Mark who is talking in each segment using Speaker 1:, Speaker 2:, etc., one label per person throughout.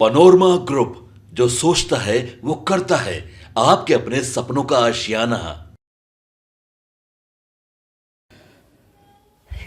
Speaker 1: Panorama group, जो सोचता है वो करता है। आपके अपने सपनों का आशियाना।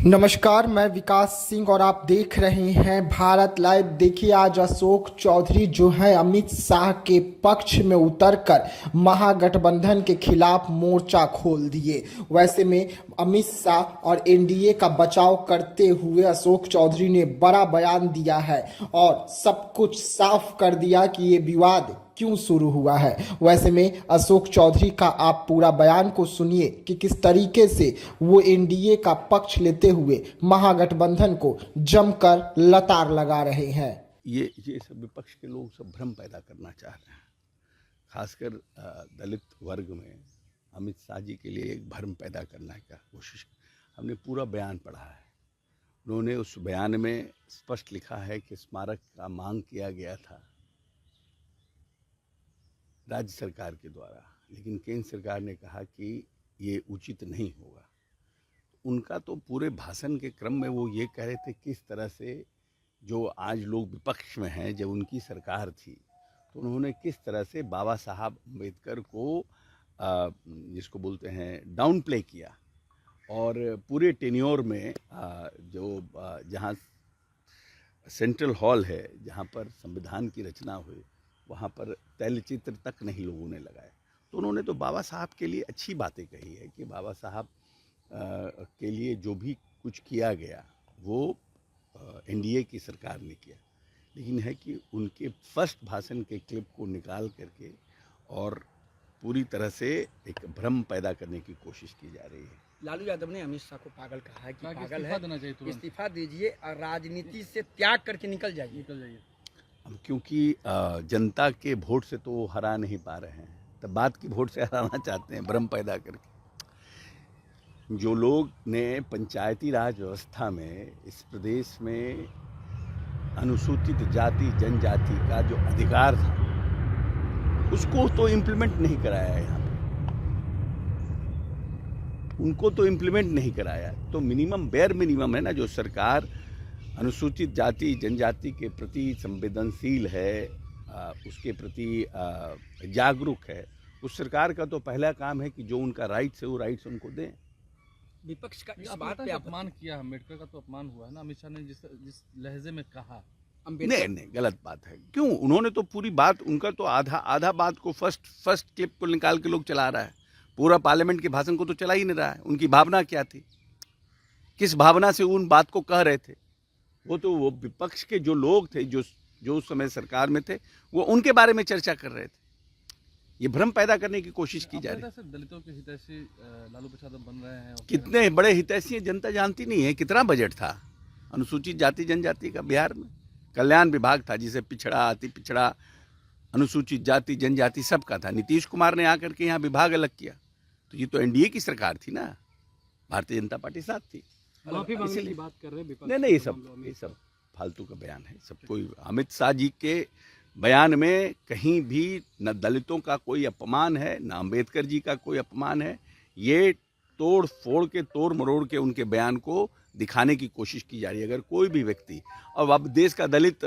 Speaker 2: नमस्कार, मैं विकास सिंह और आप देख रहे हैं भारत लाइव। देखिए, आज अशोक चौधरी जो है अमित शाह के पक्ष में उतरकर महागठबंधन के खिलाफ मोर्चा खोल दिए। वैसे में अमित शाह और एनडीए का बचाव करते हुए अशोक चौधरी ने बड़ा बयान दिया है और सब कुछ साफ कर दिया कि ये विवाद क्यों शुरू हुआ है। वैसे में अशोक चौधरी का आप पूरा बयान को सुनिए कि किस तरीके से वो एनडीए का पक्ष लेते हुए महागठबंधन को जमकर लतार लगा रहे हैं।
Speaker 3: ये सब विपक्ष के लोग सब भ्रम पैदा करना चाह रहे हैं, खासकर दलित वर्ग में अमित शाह जी के लिए एक भ्रम पैदा करने का कोशिश। हमने पूरा बयान पढ़ा है। उन्होंने उस बयान में स्पष्ट लिखा है कि स्मारक का मांग किया गया था राज्य सरकार के द्वारा, लेकिन केंद्र सरकार ने कहा कि ये उचित नहीं होगा। उनका तो पूरे भाषण के क्रम में वो ये कह रहे थे किस तरह से जो आज लोग विपक्ष में हैं, जब उनकी सरकार थी तो उन्होंने किस तरह से बाबा साहब अम्बेडकर को जिसको बोलते हैं डाउन प्ले किया, और पूरे टेन्योर में जहाँ सेंट्रल हॉल है, जहाँ पर संविधान की रचना हुई, वहाँ पर तैलचित्र तक नहीं लोगों ने लगाया। तो उन्होंने तो बाबा साहब के लिए अच्छी बातें कही है कि बाबा साहब के लिए जो भी कुछ किया गया वो एनडीए की सरकार ने किया, लेकिन है कि उनके फर्स्ट भाषण के क्लिप को निकाल करके और पूरी तरह से एक भ्रम पैदा करने की कोशिश की जा रही है।
Speaker 4: लालू यादव ने अमित शाह को पागल कहा है कि पागल है, इस्तीफा दीजिए और राजनीति से त्याग करके निकल जाइए।
Speaker 3: क्योंकि जनता के वोट से तो वो हरा नहीं पा रहे हैं, तब बात की वोट से हराना चाहते हैं भ्रम पैदा करके। जो लोग ने पंचायती राज व्यवस्था में इस प्रदेश में अनुसूचित जाति जनजाति का जो अधिकार था उसको तो इम्प्लीमेंट नहीं कराया है। यहाँ पे उनको तो इम्प्लीमेंट नहीं कराया, तो मिनिमम बेयर मिनिमम है ना। जो सरकार अनुसूचित जाति जनजाति के प्रति संवेदनशील है, उसके प्रति जागरूक है, उस सरकार का तो पहला काम है कि जो उनका राइट्स है वो राइट्स उनको दें।
Speaker 4: विपक्ष का इस बात पे
Speaker 5: अपमान किया, अम्बेडकर का तो अपमान हुआ है ना। अमित शाह ने जिस लहजे में कहा,
Speaker 3: नहीं गलत बात है। क्यों? उन्होंने तो पूरी बात, उनका तो आधा बात को फर्स्ट क्लिप को निकाल के लोग चला रहा है। पूरा पार्लियामेंट के भाषण को तो चला ही नहीं रहा है। उनकी भावना क्या थी, किस भावना से उन बात को कह रहे थे? वो विपक्ष के जो लोग थे, जो उस समय सरकार में थे, वो उनके बारे में चर्चा कर रहे थे। ये भ्रम पैदा करने की कोशिश की जा रही है।
Speaker 5: दलितों के हितैषी लालू प्रसाद बन रहे हैं।
Speaker 3: कितने बड़े हितैषी हैं जनता जानती नहीं है। कितना बजट था अनुसूचित जाति जनजाति का बिहार में? कल्याण विभाग था जिसे पिछड़ा, अति पिछड़ा, अनुसूचित जाति जनजाति सबका था। नीतीश कुमार ने आकर के यहाँ विभाग अलग किया। तो ये तो एनडीए की सरकार थी ना, भारतीय जनता पार्टी साथ थी।
Speaker 4: माफी मांगने की बात कर रहे हैं।
Speaker 3: नहीं, ये सब फालतू का बयान है। सब कोई अमित शाह जी के बयान में कहीं भी न दलितों का कोई अपमान है, न अम्बेडकर जी का कोई अपमान है। ये तोड़ फोड़ के, तोड़ मरोड़ के उनके बयान को दिखाने की कोशिश की जा रही है। अगर कोई भी व्यक्ति, और अब देश का दलित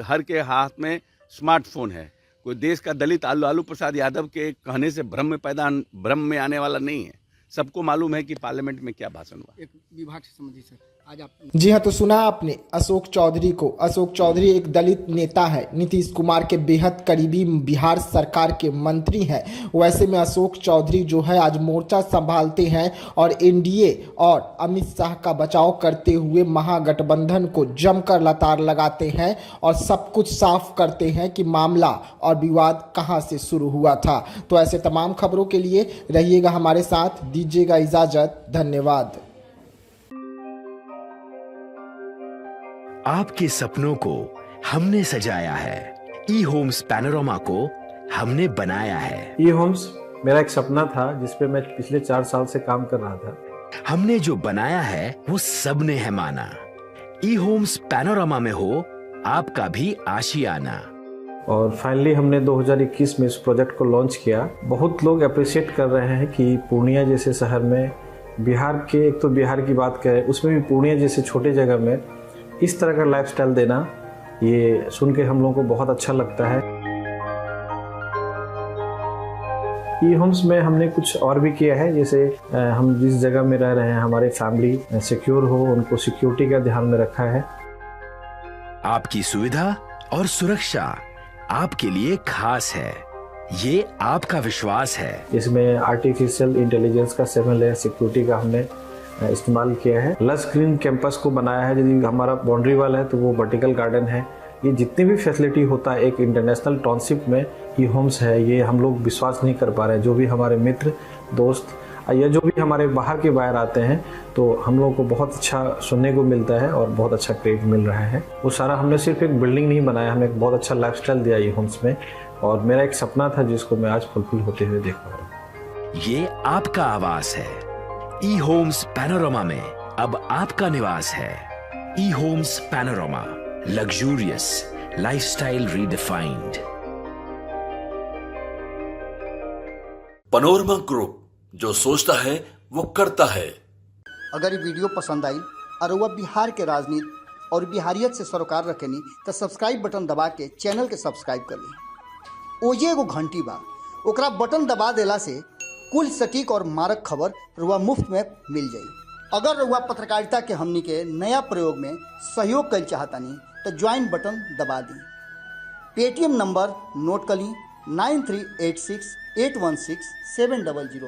Speaker 3: हर के हाथ में स्मार्टफोन है, कोई देश का दलित लालू प्रसाद यादव के कहने से भ्रम में आने वाला नहीं है। सबको मालूम है कि पार्लियामेंट में क्या भाषण हुआ।
Speaker 4: एक विभाग से संबंधित सर, आज आप
Speaker 2: जी हाँ, तो सुना आपने अशोक चौधरी को। अशोक चौधरी एक दलित नेता है, नीतीश कुमार के बेहद करीबी बिहार सरकार के मंत्री हैं। वैसे में अशोक चौधरी जो है आज मोर्चा संभालते हैं और एनडीए और अमित शाह का बचाव करते हुए महागठबंधन को जमकर लतार लगाते हैं और सब कुछ साफ करते हैं कि मामला और विवाद कहां से शुरू हुआ था। तो ऐसे तमाम खबरों के लिए रहिएगा हमारे साथ, दीजिएगा इजाजत। धन्यवाद।
Speaker 6: आपके सपनों को हमने सजाया है। ई होम्स पैनोरमा को हमने बनाया है।
Speaker 7: ई होम्स मेरा एक सपना था जिस पे मैं पिछले 4 साल से काम कर रहा था।
Speaker 6: हमने जो बनाया है वो सबने है माना। ई होम्स पैनोरमा में हो आपका भी आशियाना।
Speaker 7: और फाइनली हमने 2021 में इस प्रोजेक्ट को लॉन्च किया। बहुत लोग अप्रिशिएट कर रहे हैं कि पूर्णिया जैसे शहर में, बिहार के, एक तो बिहार की बात करें उसमें भी पूर्णिया जैसे छोटे जगह में इस तरह का लाइफस्टाइल देना ये सुन के हम लोगों को बहुत अच्छा लगता है। ई होम्स में हमने कुछ और भी किया है, जैसे हम जिस जगह में रह रहे हैं हमारी फैमिली सिक्योर हो, उनको सिक्योरिटी का ध्यान में रखा है।
Speaker 6: आपकी सुविधा और सुरक्षा आपके लिए खास है, ये आपका विश्वास है।
Speaker 7: इसमें आर्टिफिशियल इंटेलिजेंस का 7 लेयर सिक्योरिटी का हमने इस्तेमाल किया है। लस ग्रीन कैंपस को बनाया है, यदि हमारा बाउंड्री वाल है तो वो वर्टिकल गार्डन है। ये जितनी भी फैसिलिटी होता है एक इंटरनेशनल टाउनशिप में ई होम्स है, ये हम लोग विश्वास नहीं कर पा रहे हैं। जो भी हमारे मित्र दोस्त या जो भी हमारे बाहर के बाहर आते हैं तो हम लोगों को बहुत अच्छा सुनने को मिलता है और बहुत अच्छा क्रेडिट मिल रहा है। वो सारा हमने सिर्फ एक बिल्डिंग नहीं बनाया, हमें एक बहुत अच्छा लाइफस्टाइल दिया ई होम्स में, और मेरा एक सपना था जिसको मैं आज फुलफिल होते हुए देख पा रहा हूँ।
Speaker 6: ये आपका आवास है। ई होम्स पैनोरामा में अब आपका निवास है। E homes Panorama, luxurious lifestyle redefined.
Speaker 1: Panorama group, जो सोचता है वो करता है।
Speaker 8: अगर ये वीडियो पसंद आई और वह बिहार के राजनीति और बिहारियत से सरोकार रखेनी तो सब्सक्राइब बटन दबा के चैनल के सब्सक्राइब कर ली। ओजे एगो घंटी बा, ओकरा बटन दबा देला से कुल सटीक और मारक खबर रुआ मुफ्त में मिल जाई। अगर रुआ पत्रकारिता के हमनी के नया प्रयोग में सहयोग कर चाहतानी तो ज्वाइन बटन दबा दी। पेटीएम नंबर नोट कर ली 9386816700।